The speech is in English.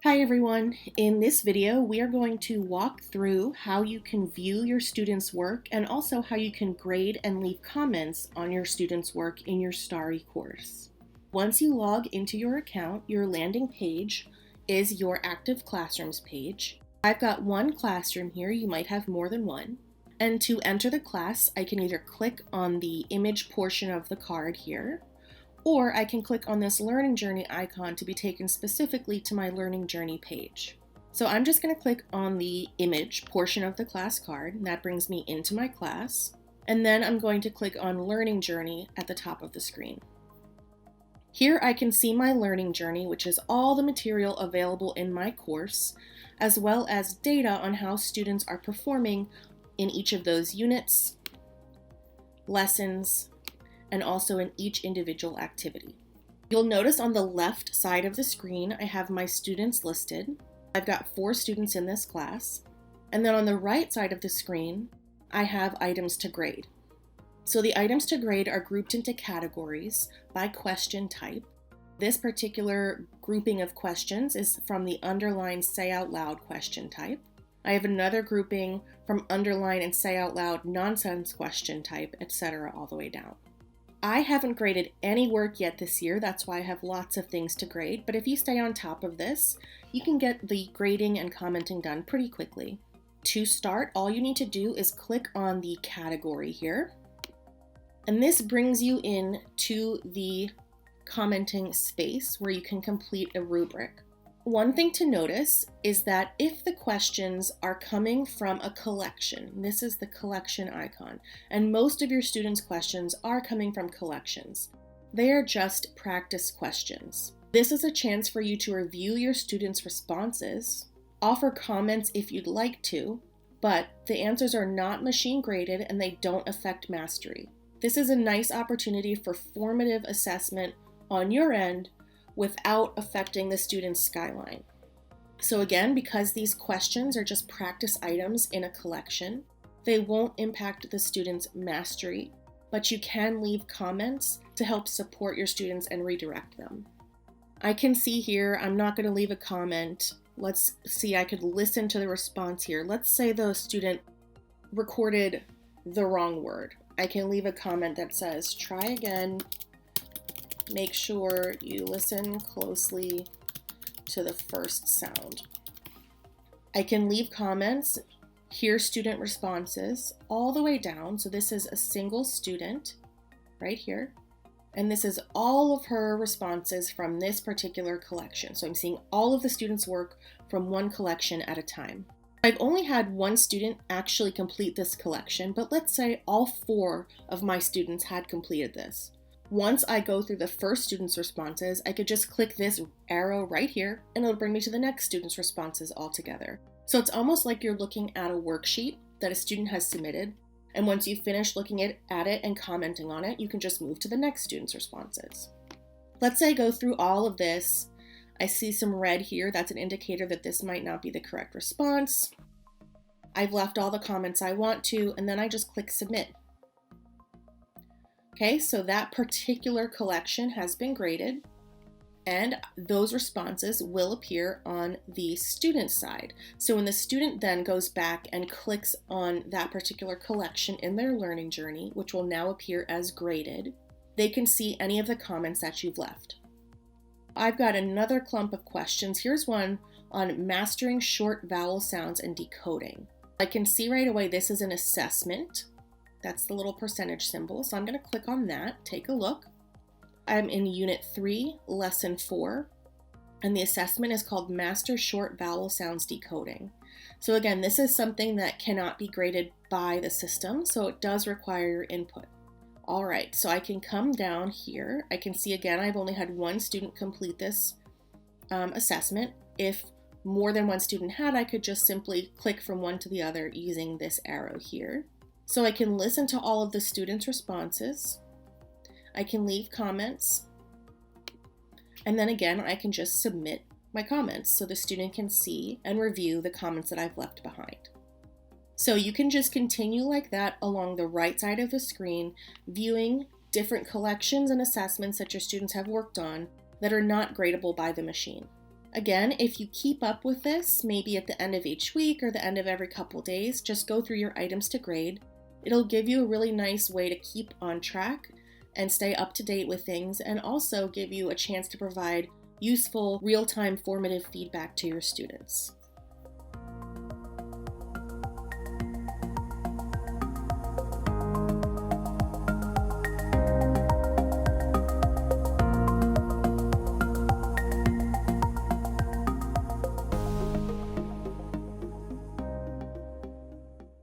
Hi everyone. In this video, we are going to walk through how you can view your students' work and also how you can grade and leave comments on your students' work in your Starry course. Once you log into your account, your landing page is your active classrooms page. I've got one classroom here, you might have more than one. And to enter the class, I can either click on the image portion of the card here, or I can click on this learning journey icon to be taken specifically to my learning journey page. So I'm just going to click on the image portion of the class card, and that brings me into my class. And then I'm going to click on learning journey at the top of the screen. Here I can see my learning journey, which is all the material available in my course, as well as data on how students are performing in each of those units, lessons, and also in each individual activity. You'll notice on the left side of the screen, I have my students listed. I've got 4 students in this class. And then on the right side of the screen, I have items to grade. So the items to grade are grouped into categories by question type. This particular grouping of questions is from the underline say out loud question type. I have another grouping from underline and say out loud nonsense question type, etc. all the way down. I haven't graded any work yet this year, that's why I have lots of things to grade, but if you stay on top of this, you can get the grading and commenting done pretty quickly. To start, all you need to do is click on the category here, and this brings you in to the commenting space where you can complete a rubric. One thing to notice is that if the questions are coming from a collection, this is the collection icon, and most of your students' questions are coming from collections. They are just practice questions. This is a chance for you to review your students' responses, offer comments if you'd like to, but the answers are not machine graded and they don't affect mastery. This is a nice opportunity for formative assessment on your end without affecting the student's skyline. So again, because these questions are just practice items in a collection, they won't impact the student's mastery, but you can leave comments to help support your students and redirect them. I can see here, I'm not going to leave a comment. Let's see, I could listen to the response here. Let's say the student recorded the wrong word. I can leave a comment that says, try again. Make sure you listen closely to the first sound. I can leave comments, hear student responses all the way down. So this is a single student right here. And this is all of her responses from this particular collection. So I'm seeing all of the students' work from one collection at a time. I've only had one student actually complete this collection, but let's say all 4 of my students had completed this. Once I go through the first student's responses, I could just click this arrow right here and it'll bring me to the next student's responses altogether. So it's almost like you're looking at a worksheet that a student has submitted, and once you finish looking at it and commenting on it, you can just move to the next student's responses. Let's say I go through all of this. I see some red here. That's an indicator that this might not be the correct response. I've left all the comments I want to, and then I just click submit. Okay, so that particular collection has been graded, and those responses will appear on the student side. So when the student then goes back and clicks on that particular collection in their learning journey, which will now appear as graded, they can see any of the comments that you've left. I've got another clump of questions. Here's one on mastering short vowel sounds and decoding. I can see right away this is an assessment. That's the little percentage symbol. So I'm going to click on that, take a look. I'm in Unit 3, Lesson 4, and the assessment is called Master Short Vowel Sounds Decoding. So again, this is something that cannot be graded by the system, so it does require your input. All right, so I can come down here. I can see again, I've only had one student complete this assessment. If more than one student had, I could just simply click from one to the other using this arrow here. So I can listen to all of the students' responses. I can leave comments. And then again, I can just submit my comments so the student can see and review the comments that I've left behind. So you can just continue like that along the right side of the screen, viewing different collections and assessments that your students have worked on that are not gradable by the machine. Again, if you keep up with this, maybe at the end of each week or the end of every couple days, just go through your items to grade. It'll give you a really nice way to keep on track and stay up to date with things, and also give you a chance to provide useful, real-time formative feedback to your students.